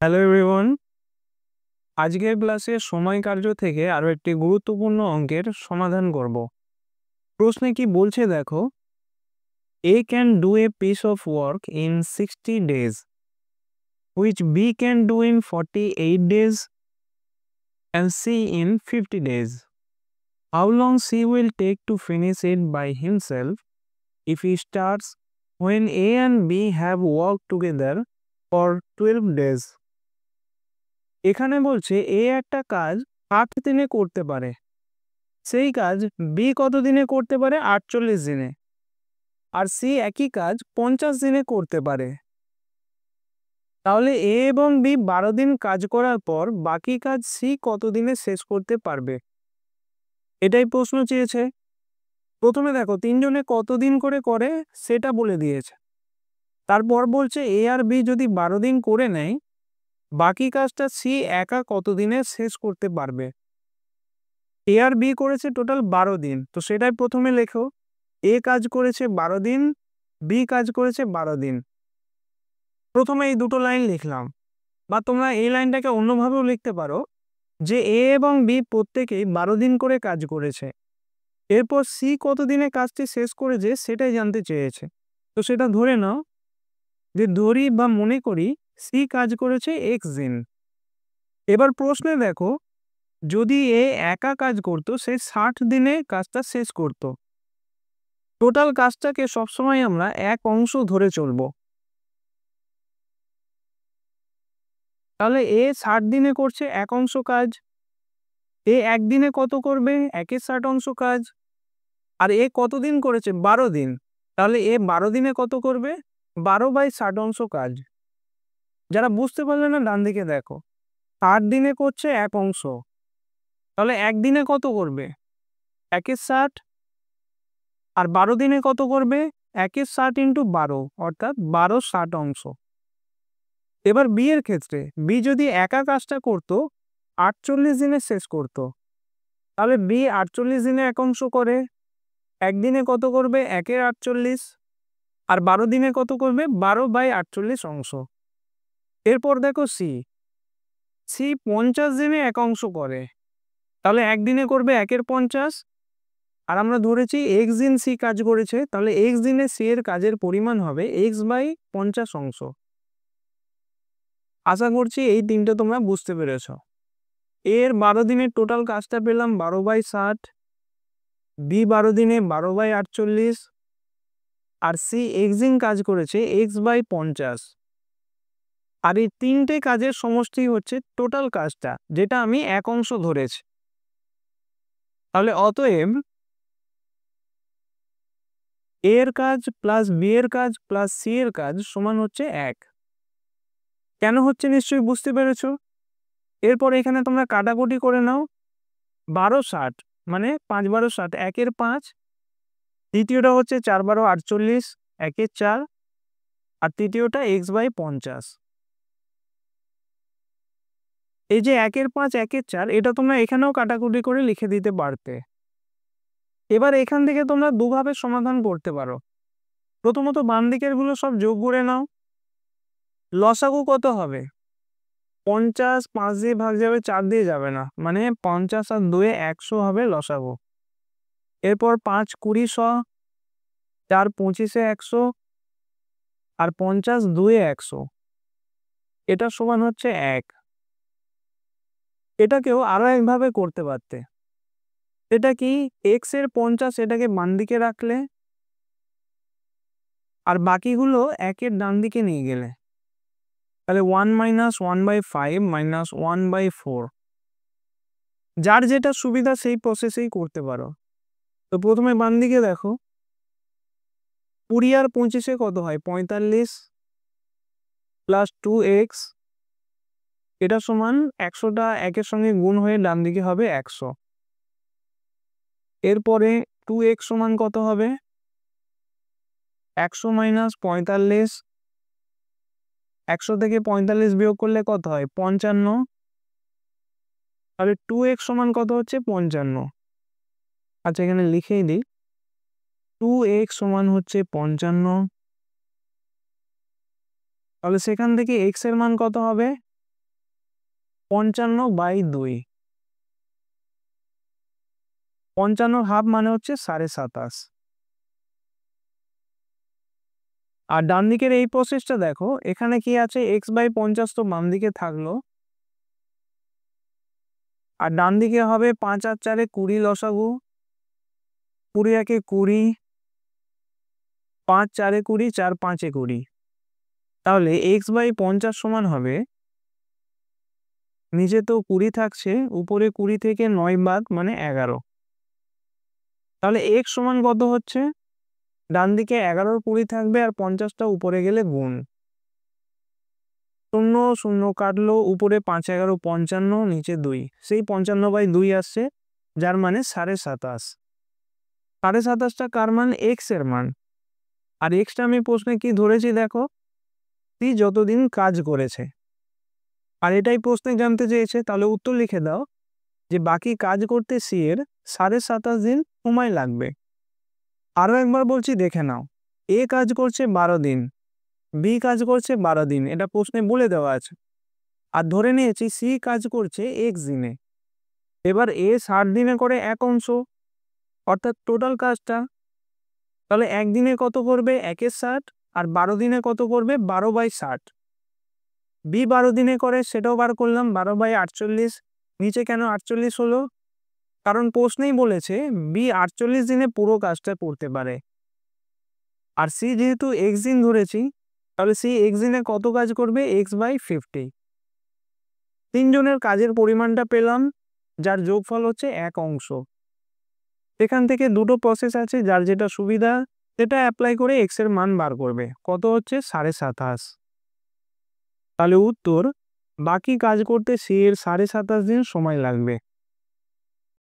Hello everyone, আজকের ক্লাসে সময় কার্য থেকে আরো একটি গুরুত্বপূর্ণ অঙ্কের সমাধান করব। প্রশ্নে কি বলছে দেখো, A can do a piece of work in 60 days which B can do in 48 days and C in 50 days. How long C will take to finish it by himself if he starts when A and B have worked together for 12 days? এখানে বলছে এ একটা কাজ 8 দিনে করতে পারে, সেই কাজ B কত দিনে করতে পারে? 48 দিনে। আর সি একই কাজ 50 দিনে করতে পারে। তাহলে এ এবং বি 12 দিন কাজ করার পর বাকি কাজ সি কত দিনে শেষ করতে পারবে, এটাই প্রশ্ন চেয়েছে। প্রথমে দেখো তিনজনে কতদিন করে করে সেটা বলে দিয়েছে। তারপর বলছে এ আর বি যদি 12 দিন করে নেয়, বাকি কাজটা সি একা কত দিনে শেষ করতে পারবে। এ আর বি করেছে টোটাল 12 দিন, তো সেটাই প্রথমে লেখো। এ কাজ করেছে 12 দিন, বি কাজ করেছে 12 দিন। প্রথমে এই দুটো লাইন লিখলাম, বা তোমরা এই লাইনটাকে অন্যভাবেও লিখতে পারো যে এ এবং বি প্রত্যেকেই 12 দিন করে কাজ করেছে। এরপর সি কত দিনে কাজটি শেষ করেছে সেটাই জানতে চেয়েছে। তো সেটা ধরে নাও, যে ধরি বা মনে করি সি কাজ করেছে এক্স দিন। এবার প্রশ্নে দেখো, যদি এ একা কাজ করতো সে 60 দিনে কাজটা শেষ করত। টোটাল কাজটাকে সবসময় আমরা এক অংশ ধরে চলবো। তাহলে এ 60 দিনে করছে এক অংশ কাজ, এ একদিনে কত করবে? 1/60 কাজ। আর এ কতদিন করেছে? 12 দিন। তাহলে এ 12 দিনে কত করবে? 12/60 কাজ। যারা বুঝতে পারলে না ডান দিকে দেখো, 60 দিনে করছে এক অংশ, তাহলে একদিনে কত করবে? 1/60। আর 12 দিনে কত করবে? 1/60 × 12 অর্থাৎ 12/60। এবার বি এর ক্ষেত্রে বি যদি একা কাজটা করত 48 দিনে শেষ করত, তাহলে বি 48 দিনে এক অংশ করে, একদিনে কত করবে? 1/48। আর 12 দিনে কত করবে? 12/48 অংশ। এরপর দেখো সি 50 দিনে এক অংশ করে, তাহলে একদিনে করবে 1/50। আর আমরা ধরেছি এক্স দিন সি কাজ করেছে, তাহলে এক্স দিনে সি এর কাজের পরিমাণ হবে x/50 অংশ। আশা করছি এই তিনটে তোমরা বুঝতে পেরেছ। এর 12 দিনের টোটাল কাজটা পেলাম 12/60, বি 12 দিনে 12/48, আর সি এক্স দিন কাজ করেছে x/50। আর এই তিনটে কাজের সমষ্টি হচ্ছে টোটাল কাজটা, যেটা আমি এক অংশ ধরেছি। তাহলে অতএব এ এর কাজ প্লাস বি এর কাজ প্লাস সি এর কাজ সমান হচ্ছে 1। কেন হচ্ছে নিশ্চয়ই বুঝতে পেরেছ। এরপর এখানে তোমরা কাটাকুটি করে নাও। 12/60 মানে 5/12 60, 1/5। দ্বিতীয়টা হচ্ছে 4/12 48, 1/4। আর তৃতীয়টা x/50। এই যে 1/5 1/4 এটা তোমরা এখানেও কাটাকুটি করে লিখে দিতে পারতে। এবার এখান থেকে তোমরা দুভাবে সমাধান করতে পারো। প্রথমত বাম দিকের গুলো সব যোগ করে নাও। লসাগু কত হবে? 50 5 দিয়ে ভাগ যাবে, 4 দিয়ে যাবে না, মানে 50 আর 2 100 হবে লসাগু। এরপর 5 20 100, 4 25 100, আর 50 2 100, এটা সমান হচ্ছে 1। এটাকেও আরো একভাবে করতে পারতে। এটা কি, x এর 50 এটাকে বাম দিকে রাখলে, আর বাকিগুলো 1 এর ডান দিকে নিয়ে গেলে, তাহলে 1 - 1/5 - 1/4। যার যেটা সুবিধা সেই প্রসেসেই করতে পারো। তো প্রথমে বাম দিকে দেখো, 20 আর 25 কত হয়? 45 প্লাস 2x, এটা সমান 100টা একের সঙ্গে গুণ হয়ে ডান দিকে হবে 100। এরপরে 2x সমান কত হবে? 100 - 45, 100 থেকে 45 বিয়োগ করলে কত হয়? 55। তাহলে 2x সমান কত হচ্ছে? 55। আচ্ছা এখানে লিখেই দিই, 2x সমান হচ্ছে 55। তাহলে সেখান থেকে x এর মান কত হবে? 55/2। 55 হাফ মানে হচ্ছে 27.5। আর ডান দিকের এই প্রসেসটা দেখো, এখানে কি আছে, x/50 তো বাম দিকে থাকলো, আর ডান দিকে হবে 5 আর 4 20 লসাগু, 20 একে 20, 5 4 20, 4 5 20। তাহলে x/50 সমান হবে, নিচে তো 20 থাকছে, উপরে 20 থেকে 9 বাদ মানে 11। তাহলে x সমান কত হচ্ছে, ডান দিকে 11 20 থাকবে আর 50টা উপরে গেলে গুণ, 0 0 কাটলো, উপরে 5 11 55, নিচে 2, সেই 55/2 আসছে, যার মানে 27.5। 27.5টা কার মান, x এর মান। আর এক্সটা আমি প্রশ্নে কি ধরেছি দেখো, সি যতদিন কাজ করেছে, আর এটাই প্রশ্নে জানতে চেয়েছে। তাহলে উত্তর লিখে দাও যে বাকি কাজ করতে সি এর 27.5 দিন সময় লাগবে। আরো একবার বলছি, দেখে নাও, এ কাজ করছে 12 দিন, বি কাজ করছে 12 দিন, এটা প্রশ্নে বলে দেওয়া আছে। আর ধরে নিয়েছি সি কাজ করছে এক্স দিনে। এবার এ 60 দিনে করে 1 অংশ, অর্থাৎ টোটাল কাজটা। তাহলে একদিনে কত করবে, 1 60, আর 12 দিনে কত করবে, 12/60। বি 12 দিনে করে, সেটাও বার করলাম, 12/48। নিচে কেন 48 হলো, কারণ প্রশ্নেই বলেছে বি 48 দিনে পুরো কাজটা করতে পারে। আর সি যেহেতু এক্স দিন ধরেছি, তাহলে সি এক্স দিনে কত কাজ করবে, x/50। তিনজনের কাজের পরিমাণটা পেলাম, যার যোগফল হচ্ছে 1 অংশ। এখান থেকে দুটো প্রসেস আছে, যার যেটা সুবিধা সেটা অ্যাপ্লাই করে x এর মান বার করবে, কত হচ্ছে 27.5। তাহলে উত্তর, বাকি কাজ করতে সি এর 27.5 দিন সময় লাগবে।